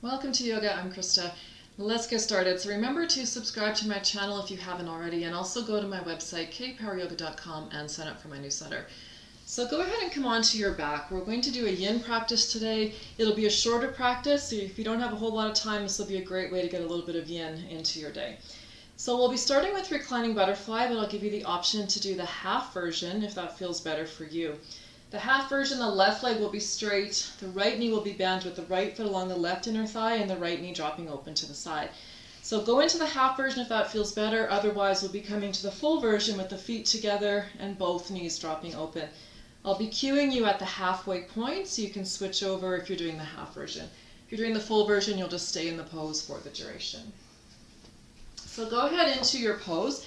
Welcome to Yoga, I'm Krista. Let's get started. So remember to subscribe to my channel if you haven't already, and also go to my website, kpoweryoga.com, and sign up for my newsletter. So go ahead and come onto your back. We're going to do a yin practice today. It'll be a shorter practice, so if you don't have a whole lot of time, this will be a great way to get a little bit of yin into your day. So we'll be starting with Reclining Butterfly, but I'll give you the option to do the half version if that feels better for you. The half version, the left leg will be straight, the right knee will be bent with the right foot along the left inner thigh and the right knee dropping open to the side. So go into the half version if that feels better, otherwise we'll be coming to the full version with the feet together and both knees dropping open. I'll be cueing you at the halfway point so you can switch over if you're doing the half version. If you're doing the full version, you'll just stay in the pose for the duration. So go ahead into your pose,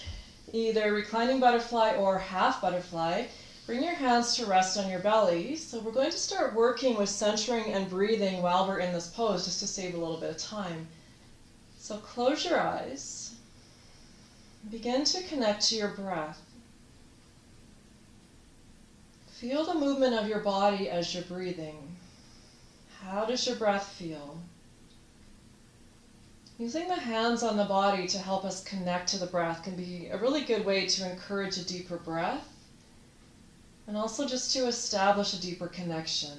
either Reclining Butterfly or Half Butterfly. Bring your hands to rest on your belly. So we're going to start working with centering and breathing while we're in this pose, just to save a little bit of time. So close your eyes. Begin to connect to your breath. Feel the movement of your body as you're breathing. How does your breath feel? Using the hands on the body to help us connect to the breath can be a really good way to encourage a deeper breath, and also just to establish a deeper connection.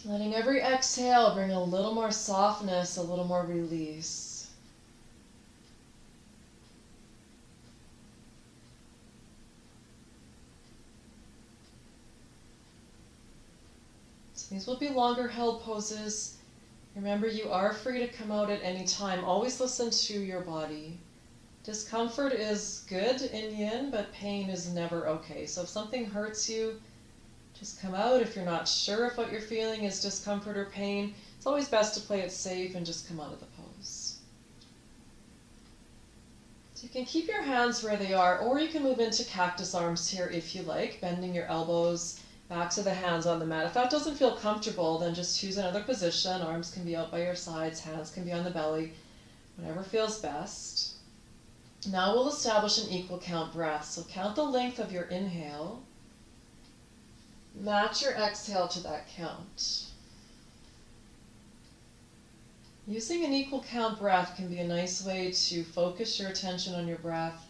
Letting every exhale bring a little more softness, a little more release. So these will be longer held poses. Remember, you are free to come out at any time. Always listen to your body. Discomfort is good in yin, but pain is never okay. So if something hurts you, just come out. If you're not sure if what you're feeling is discomfort or pain, it's always best to play it safe and just come out of the pose. So you can keep your hands where they are, or you can move into cactus arms here if you like, bending your elbows, backs of the hands on the mat. If that doesn't feel comfortable, then just choose another position. Arms can be out by your sides, hands can be on the belly, whatever feels best. Now we'll establish an equal count breath. So count the length of your inhale. Match your exhale to that count. Using an equal count breath can be a nice way to focus your attention on your breath,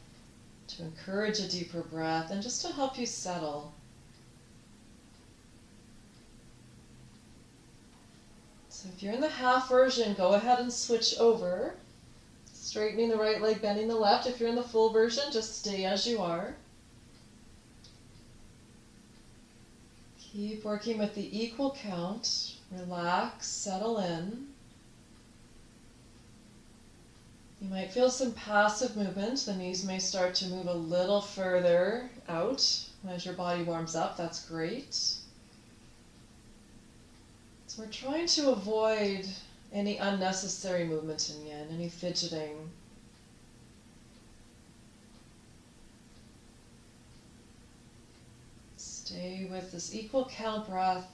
to encourage a deeper breath, and just to help you settle. So if you're in the half version, go ahead and switch over. Straightening the right leg, bending the left. If you're in the full version, just stay as you are. Keep working with the equal count. Relax, settle in. You might feel some passive movement. The knees may start to move a little further out as your body warms up. That's great. So we're trying to avoid any unnecessary movement in yin, any fidgeting. Stay with this equal count breath,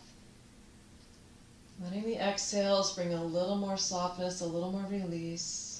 letting the exhales bring a little more softness, a little more release.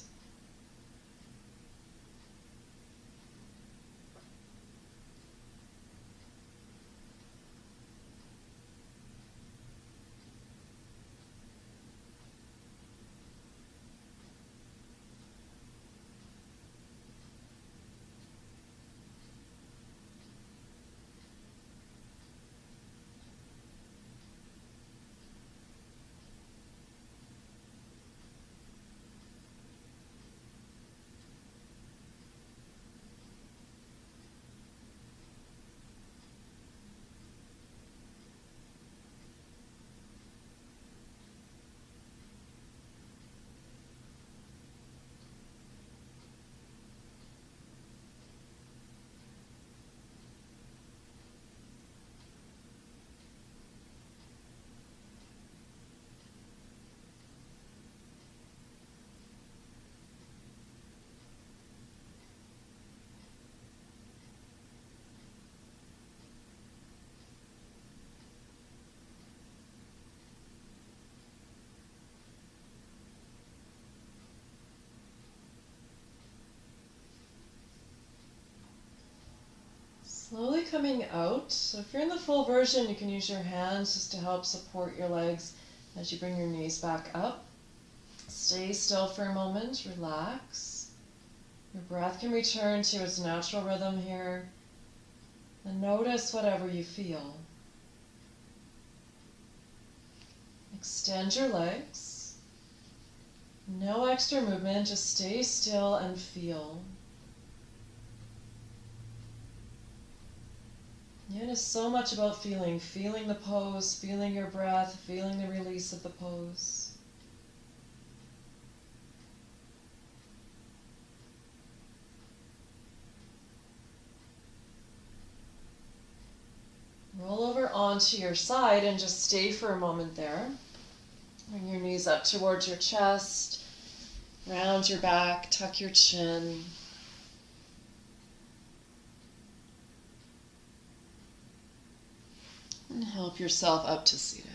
coming out. So if you're in the full version, you can use your hands just to help support your legs as you bring your knees back up. Stay still for a moment, relax. Your breath can return to its natural rhythm here. And notice whatever you feel. Extend your legs. No extra movement, just stay still and feel. It is so much about feeling. Feeling the pose, feeling your breath, feeling the release of the pose. Roll over onto your side and just stay for a moment there. Bring your knees up towards your chest, round your back, tuck your chin. And help yourself up to seated.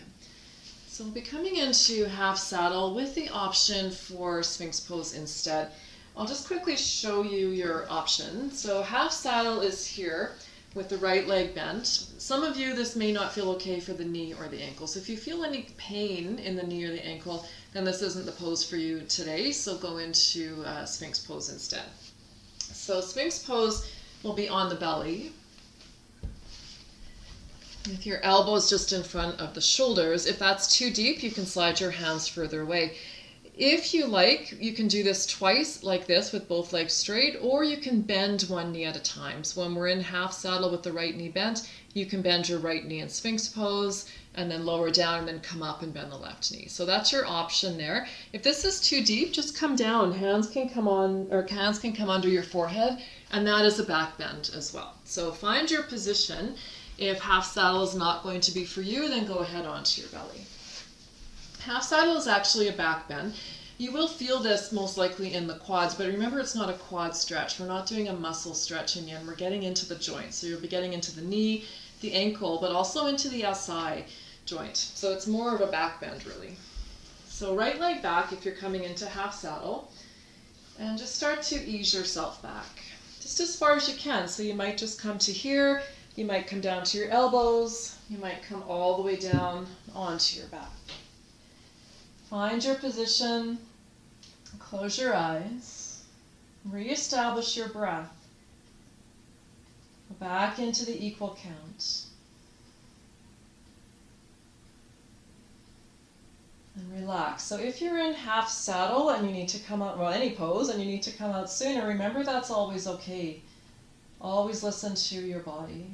So we'll be coming into half saddle with the option for Sphinx pose instead. I'll just quickly show you your option. So half saddle is here with the right leg bent. Some of you, this may not feel okay for the knee or the ankle. So if you feel any pain in the knee or the ankle, then this isn't the pose for you today. So go into Sphinx pose instead. So Sphinx pose will be on the belly, with your elbows just in front of the shoulders. If that's too deep, you can slide your hands further away. If you like, you can do this twice like this with both legs straight, or you can bend one knee at a time. So when we're in half saddle with the right knee bent, you can bend your right knee in Sphinx pose and then lower down and then come up and bend the left knee. So that's your option there. If this is too deep, just come down. Hands can come on, or hands can come under your forehead, and that is a back bend as well. So find your position. If half saddle is not going to be for you, then go ahead onto your belly. Half saddle is actually a back bend. You will feel this most likely in the quads, but remember it's not a quad stretch. We're not doing a muscle stretch in yin. We're getting into the joint. So you'll be getting into the knee, the ankle, but also into the SI joint. So it's more of a back bend really. So right leg back if you're coming into half saddle, and just start to ease yourself back. Just as far as you can. So you might just come to here. You might come down to your elbows. You might come all the way down onto your back. Find your position. Close your eyes. Reestablish your breath. Go back into the equal count. And relax. So if you're in half saddle and you need to come out, well, any pose, and you need to come out sooner, remember that's always okay. Always listen to your body.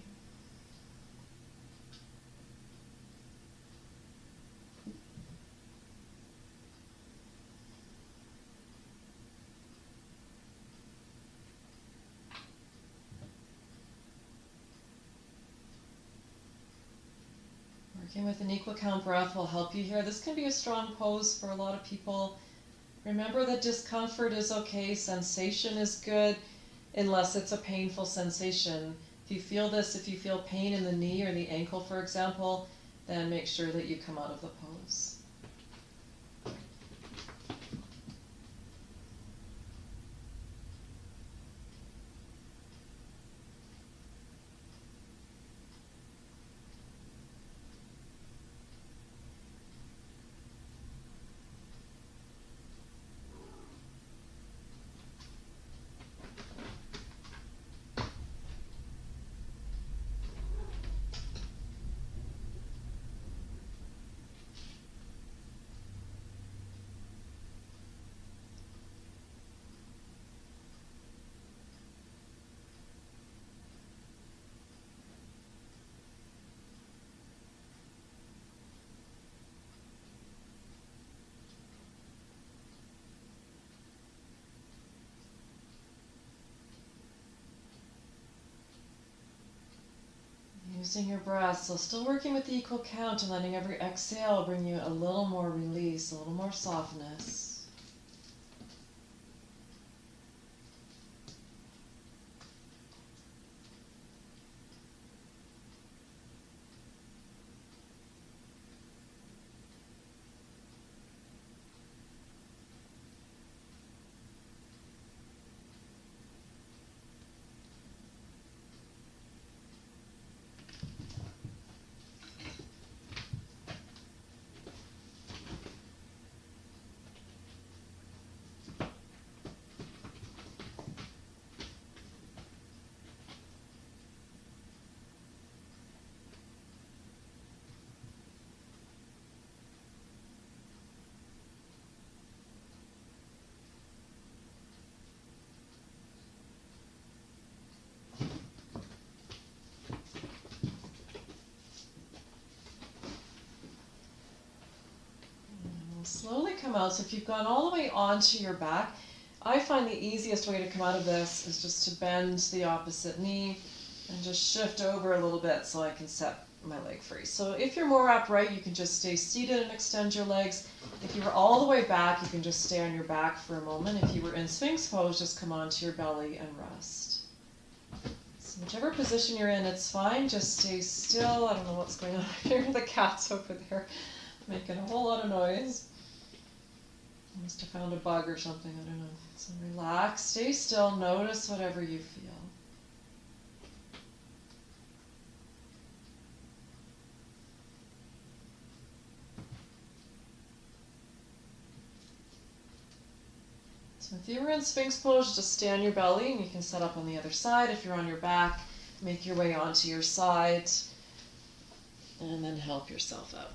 Working with an equal count breath will help you here. This can be a strong pose for a lot of people. Remember that discomfort is okay, sensation is good, unless it's a painful sensation. If you feel this, if you feel pain in the knee or the ankle, for example, then make sure that you come out of the pose. Using your breath, so still working with the equal count and letting every exhale bring you a little more release, a little more softness. Slowly come out. So if you've gone all the way onto your back, I find the easiest way to come out of this is just to bend the opposite knee and just shift over a little bit so I can set my leg free. So if you're more upright, you can just stay seated and extend your legs. If you were all the way back, you can just stay on your back for a moment. If you were in Sphinx pose, just come onto your belly and rest. So whichever position you're in, it's fine. Just stay still. I don't know what's going on here. The cat's over there making a whole lot of noise. I must have found a bug or something, I don't know. So relax, stay still, notice whatever you feel. So if you were in Sphinx pose, just stay on your belly and you can set up on the other side. If you're on your back, make your way onto your side and then help yourself out.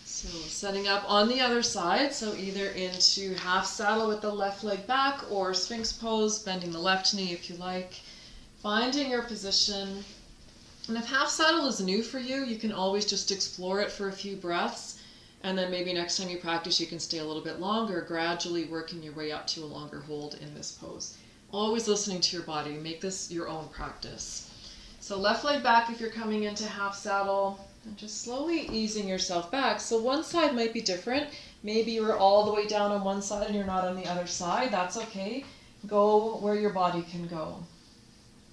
So setting up on the other side, so either into half saddle with the left leg back or Sphinx pose, bending the left knee if you like. Finding your position. And if half saddle is new for you, you can always just explore it for a few breaths. And then maybe next time you practice, you can stay a little bit longer, gradually working your way up to a longer hold in this pose. Always listening to your body. Make this your own practice. So left leg back if you're coming into half saddle, and just slowly easing yourself back. So one side might be different. Maybe you're all the way down on one side and you're not on the other side. That's okay. Go where your body can go.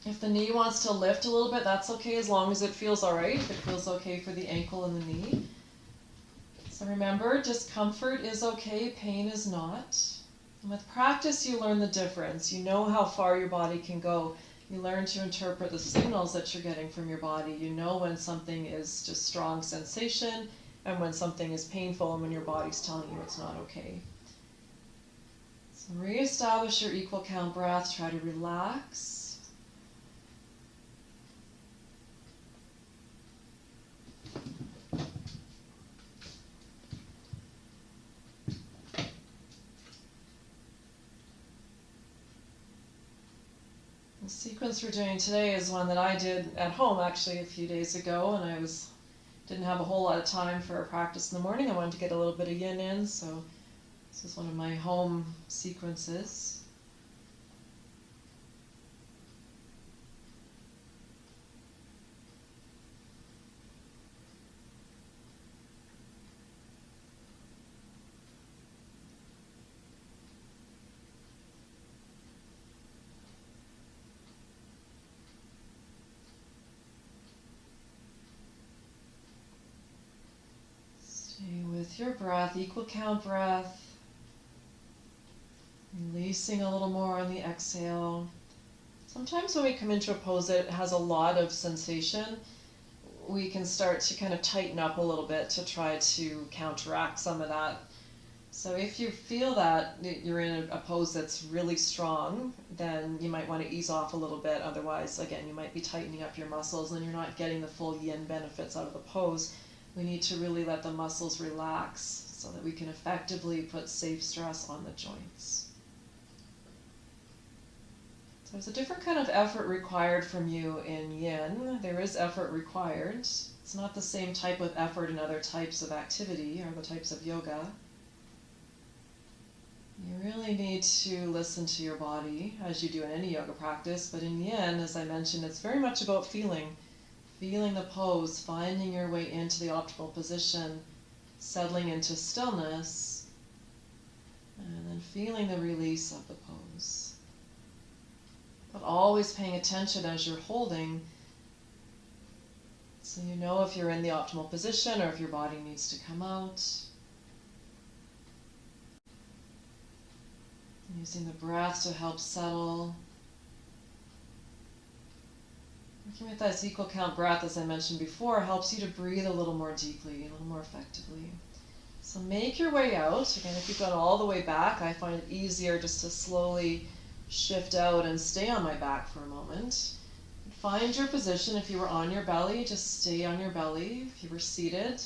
If the knee wants to lift a little bit, that's okay as long as it feels all right. If it feels okay for the ankle and the knee. So remember, discomfort is okay, pain is not. And with practice, you learn the difference. You know how far your body can go. You learn to interpret the signals that you're getting from your body. You know when something is just strong sensation and when something is painful and when your body's telling you it's not okay. So reestablish your equal count breath. Try to relax. The sequence we're doing today is one that I did at home actually a few days ago, and I didn't have a whole lot of time for a practice in the morning. I wanted to get a little bit of yin in, so this is one of my home sequences. With your breath, equal count breath, releasing a little more on the exhale. Sometimes when we come into a pose that has a lot of sensation, we can start to kind of tighten up a little bit to try to counteract some of that. So if you feel that you're in a pose that's really strong, then you might want to ease off a little bit. Otherwise, again, you might be tightening up your muscles and you're not getting the full yin benefits out of the pose. We need to really let the muscles relax so that we can effectively put safe stress on the joints. So there's a different kind of effort required from you in yin. There is effort required. It's not the same type of effort in other types of activity or the types of yoga. You really need to listen to your body as you do in any yoga practice, but in yin, as I mentioned, it's very much about feeling the pose, finding your way into the optimal position, settling into stillness, and then feeling the release of the pose. But always paying attention as you're holding, so you know if you're in the optimal position or if your body needs to come out. Using the breath to help settle. Working with that equal count breath, as I mentioned before, helps you to breathe a little more deeply, a little more effectively. So make your way out. Again, if you've gone all the way back, I find it easier just to slowly shift out and stay on my back for a moment. Find your position. If you were on your belly, just stay on your belly. If you were seated,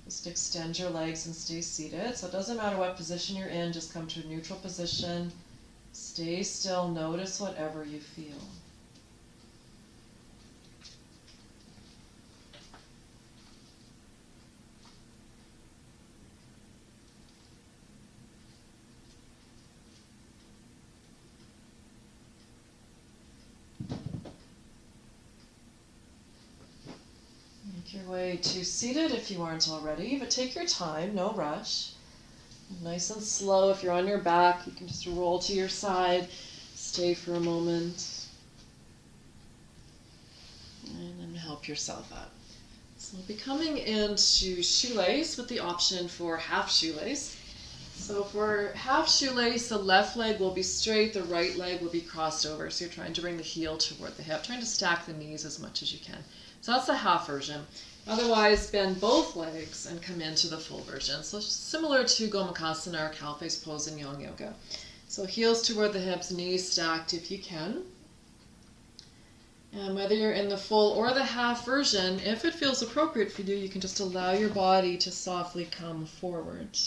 just extend your legs and stay seated. So it doesn't matter what position you're in, just come to a neutral position. Stay still, notice whatever you feel. Make your way to seated if you aren't already, but take your time, no rush. Nice and slow. If you're on your back, you can just roll to your side, stay for a moment, and then help yourself up. So we'll be coming into shoelace with the option for half shoelace. So for half shoelace, the left leg will be straight, the right leg will be crossed over. So you're trying to bring the heel toward the hip, trying to stack the knees as much as you can. So that's the half version. Otherwise, bend both legs and come into the full version. So similar to Gomukhasana or cow face pose in Yin Yoga. So heels toward the hips, knees stacked if you can. And whether you're in the full or the half version, if it feels appropriate for you, you can just allow your body to softly come forward.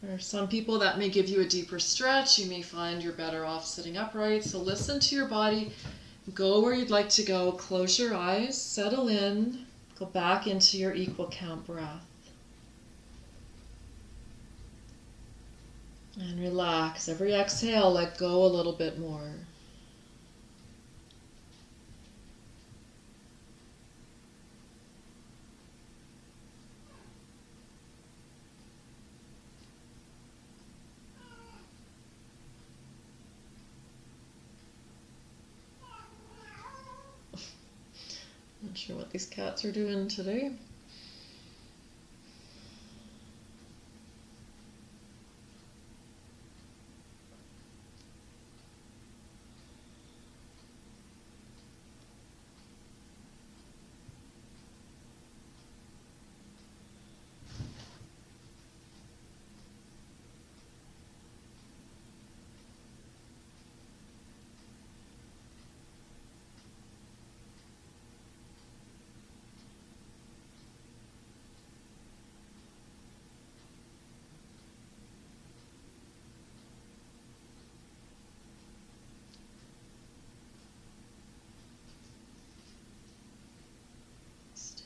For some people, that may give you a deeper stretch. You may find you're better off sitting upright. So listen to your body. Go where you'd like to go. Close your eyes. Settle in. Go back into your equal count breath. And relax. Every exhale, let go a little bit more. Not sure what these cats are doing today.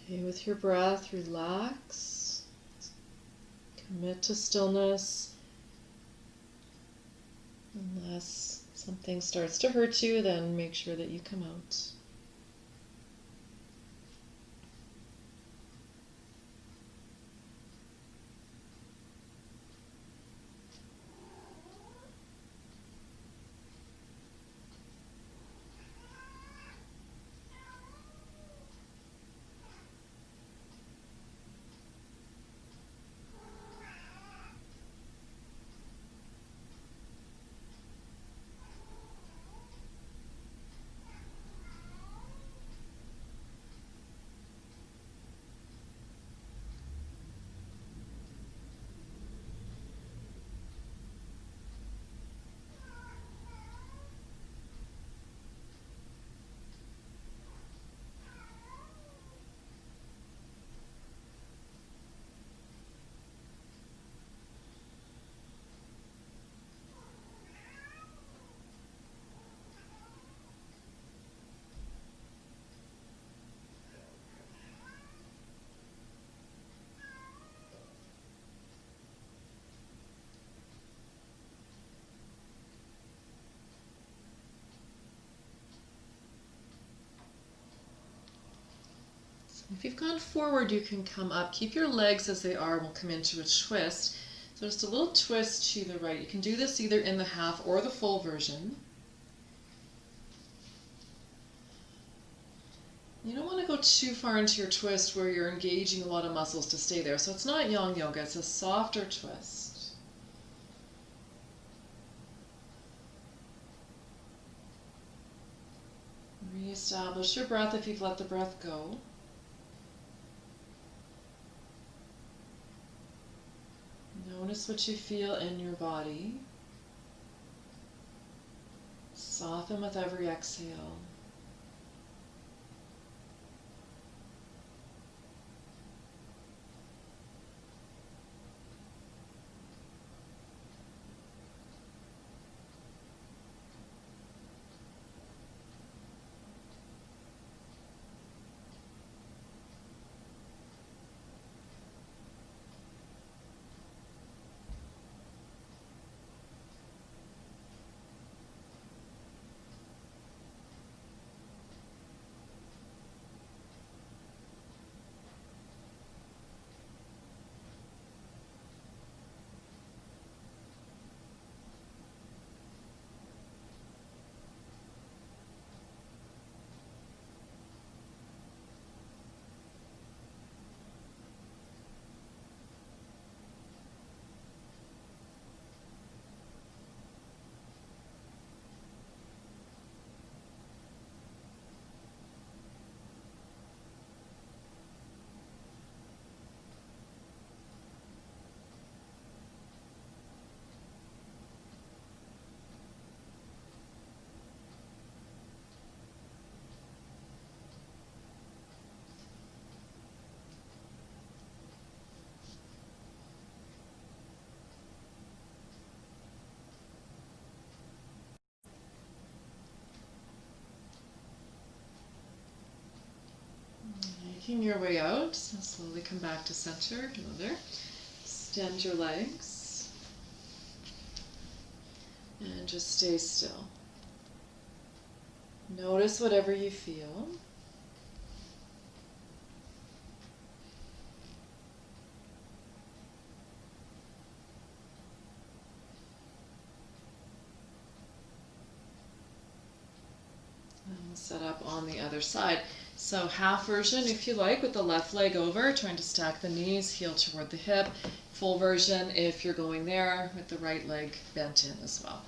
Stay with your breath, relax, commit to stillness. Unless something starts to hurt you, then make sure that you come out. If you've gone forward, you can come up. Keep your legs as they are. We'll come into a twist. So just a little twist to the right. You can do this either in the half or the full version. You don't want to go too far into your twist where you're engaging a lot of muscles to stay there. So it's not Yin Yoga, it's a softer twist. Reestablish your breath if you've let the breath go. Notice what you feel in your body. Soften with every exhale. Making your way out, so slowly come back to center. Hello there. Extend your legs. And just stay still. Notice whatever you feel. And we'll set up on the other side. So half version if you like, with the left leg over, trying to stack the knees, heel toward the hip. Full version if you're going there, with the right leg bent in as well.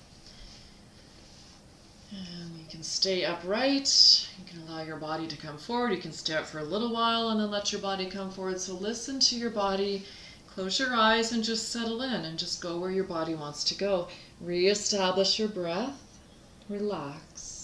And you can stay upright. You can allow your body to come forward. You can stay up for a little while and then let your body come forward. So listen to your body. Close your eyes and just settle in and just go where your body wants to go. Reestablish your breath. Relax.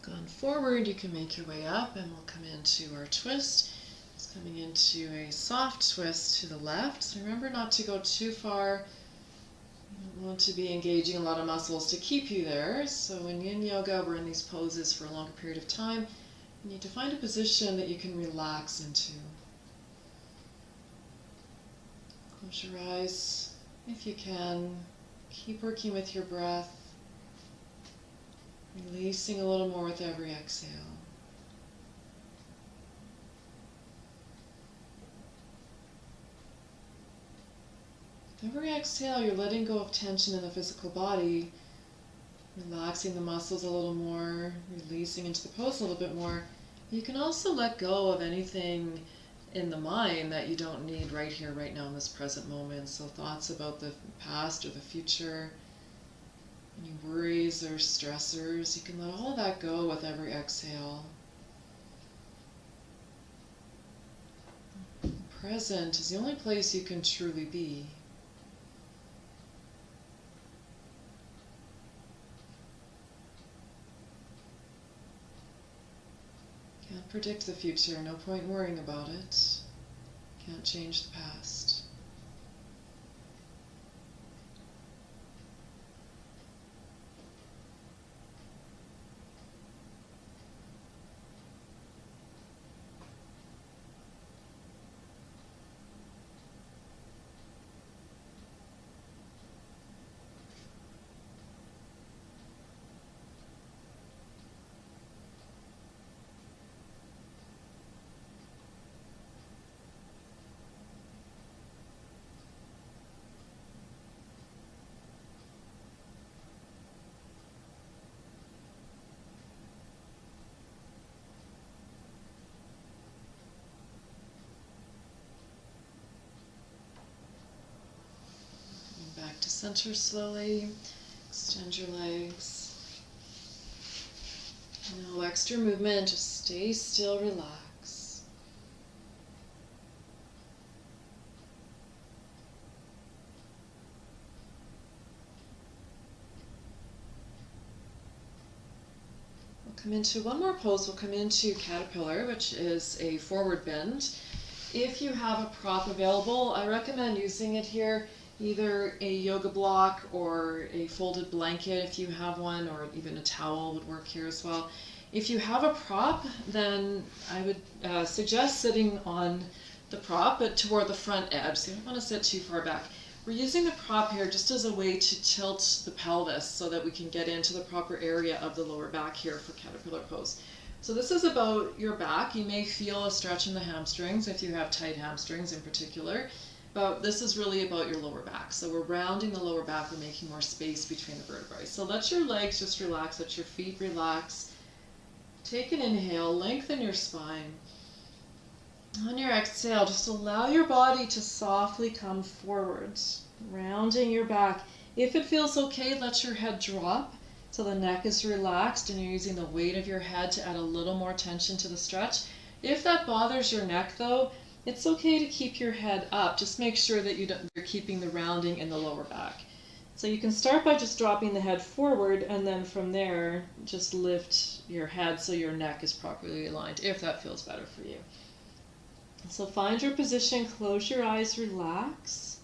Gone forward, you can make your way up and we'll come into our twist. It's coming into a soft twist to the left. So remember not to go too far. You don't want to be engaging a lot of muscles to keep you there. So in Yin Yoga, we're in these poses for a longer period of time. You need to find a position that you can relax into. Close your eyes if you can. Keep working with your breath. Releasing a little more with every exhale. With every exhale, you're letting go of tension in the physical body, relaxing the muscles a little more, releasing into the pose a little bit more. You can also let go of anything in the mind that you don't need right here, right now in this present moment. So thoughts about the past or the future, any worries or stressors, you can let all of that go with every exhale. Present is the only place you can truly be. Can't predict the future, no point in worrying about it. Can't change the past. Back to center slowly. Extend your legs. No extra movement, just stay still, relax. We'll come into one more pose. We'll come into caterpillar, which is a forward bend. If you have a prop available, I recommend using it here. Either a yoga block or a folded blanket if you have one, or even a towel would work here as well. If you have a prop, then I would suggest sitting on the prop, but toward the front edge, so you don't want to sit too far back. We're using the prop here just as a way to tilt the pelvis so that we can get into the proper area of the lower back here for caterpillar pose. So this is about your back. You may feel a stretch in the hamstrings if you have tight hamstrings in particular. But this is really about your lower back. So we're rounding the lower back, we're making more space between the vertebrae. So let your legs just relax, let your feet relax. Take an inhale, lengthen your spine. On your exhale, just allow your body to softly come forwards, rounding your back. If it feels okay, let your head drop so the neck is relaxed and you're using the weight of your head to add a little more tension to the stretch. If that bothers your neck though, it's okay to keep your head up. Just make sure that you're keeping the rounding in the lower back. So you can start by just dropping the head forward, and then from there, just lift your head so your neck is properly aligned, if that feels better for you. So find your position, close your eyes, relax.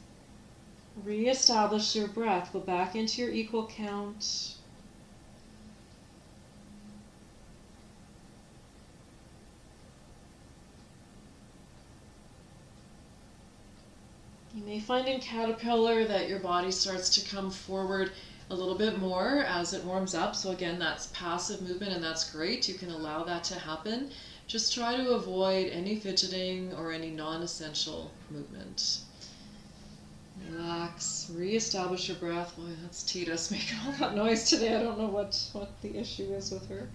Reestablish your breath. Go back into your equal count. You may find in caterpillar that your body starts to come forward a little bit more as it warms up. So again, that's passive movement and that's great. You can allow that to happen. Just try to avoid any fidgeting or any non-essential movement. Relax, reestablish your breath. Boy, that's Tita's making all that noise today. I don't know what the issue is with her.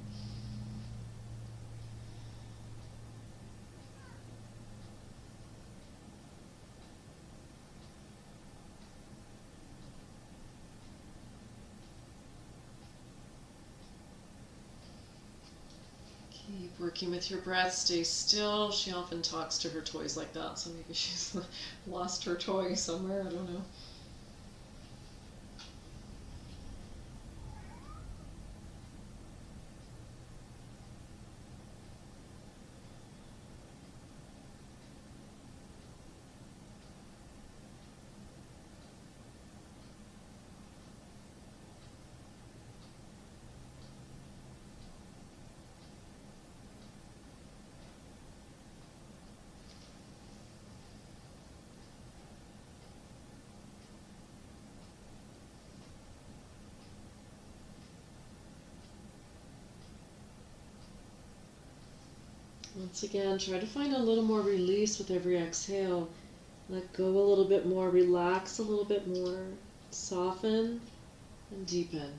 Keep working with your breath, stay still. She often talks to her toys like that, so maybe she's lost her toy somewhere, I don't know. Once again, try to find a little more release with every exhale. Let go a little bit more, relax a little bit more, soften and deepen.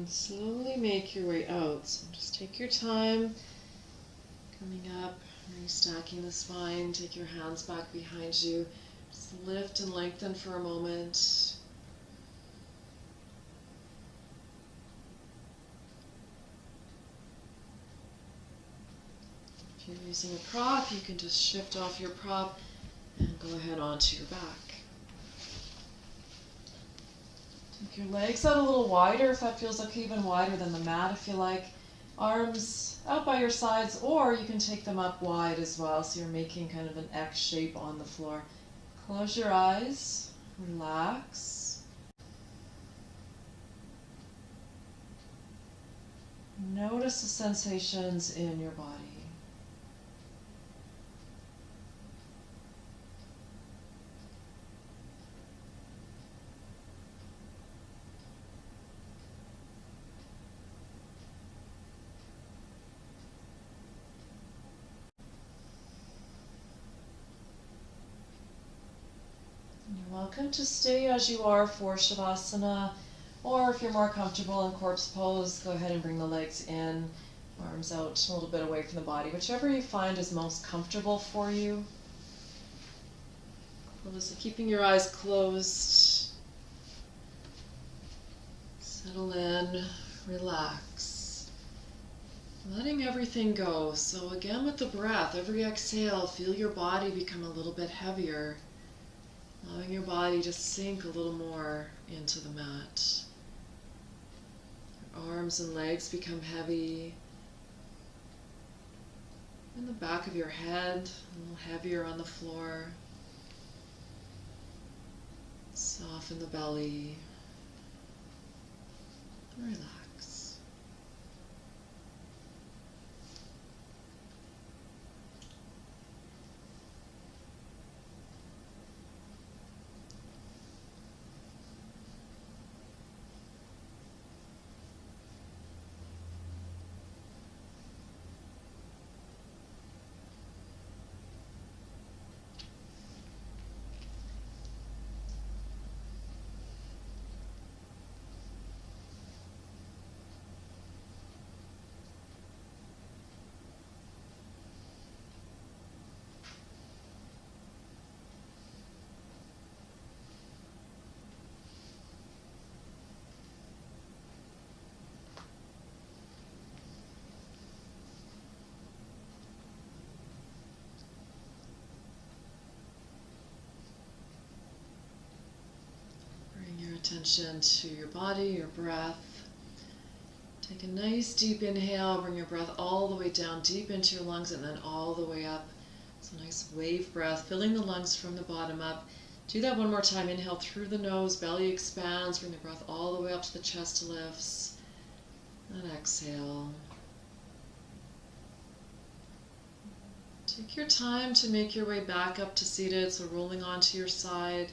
can slowly make your way out. So just take your time, coming up, restacking the spine. Take your hands back behind you. Just lift and lengthen for a moment. If you're using a prop, you can just shift off your prop and go ahead onto your back. Take your legs out a little wider if that feels okay, even wider than the mat if you like. Arms out by your sides, or you can take them up wide as well, so you're making kind of an X shape on the floor. Close your eyes, relax. Notice the sensations in your body. You're welcome to stay as you are for Shavasana, or if you're more comfortable in corpse pose, go ahead and bring the legs in, arms out a little bit away from the body, whichever you find is most comfortable for you. Keeping your eyes closed, settle in, relax, letting everything go. So again with the breath, every exhale, feel your body become a little bit heavier. Allowing your body to sink a little more into the mat. Your arms and legs become heavy. And the back of your head, a little heavier on the floor. Soften the belly. Relax. Attention to your body, your breath. Take a nice deep inhale, bring your breath all the way down deep into your lungs and then all the way up. It's a nice wave breath, filling the lungs from the bottom up. Do that one more time. Inhale through the nose, belly expands, bring the breath all the way up to the chest lifts. And exhale. Take your time to make your way back up to seated, so rolling onto your side.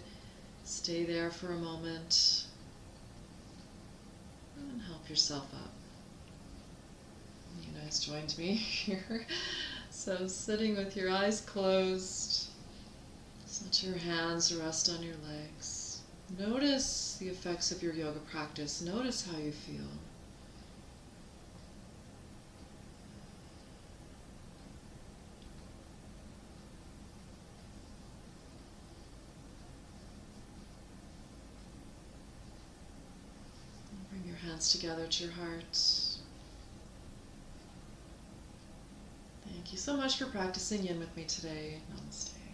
Stay there for a moment and help yourself up. You guys joined me here. So sitting with your eyes closed, just let your hands rest on your legs. Notice the effects of your yoga practice. Notice how you feel. Hands together to your heart. Thank you so much for practicing Yin with me today. Namaste.